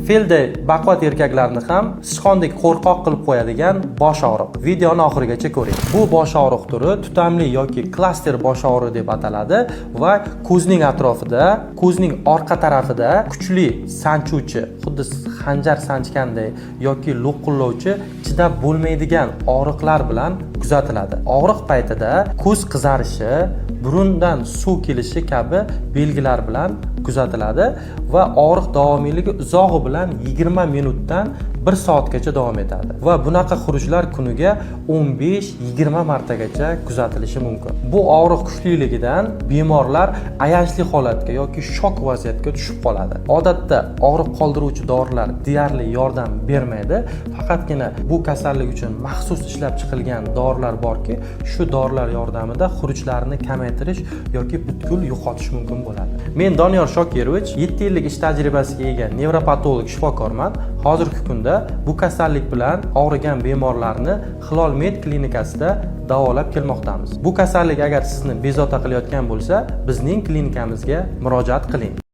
Felda baquvvat erkaklarni ham sichqondek qo'rqoq qilib qo'yadigan bosh og'riq. Videoni oxirigacha ko'ring. Bu bosh og'riq turi tutamli yoki klaster bosh og'rig'i deb ataladi va ko'zning atrofida, ko'zning orqa tarafida kuchli sanchuvchi, xuddi xanjar sanchganday yoki lo'qillovchi chidab bo'lmaydigan og'riqlar bilan kuzatiladi. Og'riq paytida ko'z qizarishi, burundan suv kelishi kabi belgilar bilan kuzatiladi va og'riq davomiyligi uzog'i bilan 20 minutdan 1 soatgacha davom etadi va bunaqa xurujlar kuniga 15-20 martagacha kuzatilishi mumkin. Bu og'riq kuchliligidan bemorlar ayanchli holatga yoki shok vaziyatga tushib qoladi. Odatda og'riq qoldiruvchi dorilar deyarli yordam bermaydi, faqatgina bu kasallik uchun maxsus ishlab chiqilgan dorilar borki, shu dorilar yordamida xurujlarni kamaytirish yoki butkul yo'qotish mumkin bo'ladi. Men Doniyor Shokirovich, 7 yillik ish tajribasiga ega nevropatolog shifokorman. Hozirgi kunda bu kasallik bilan og'rigan bemorlarni Hilol Med klinikasida davolab kelmoqdamiz. Bu kasallik agar sizni bezovta qilayotgan bo'lsa, bizning klinikamizga murojaat qiling.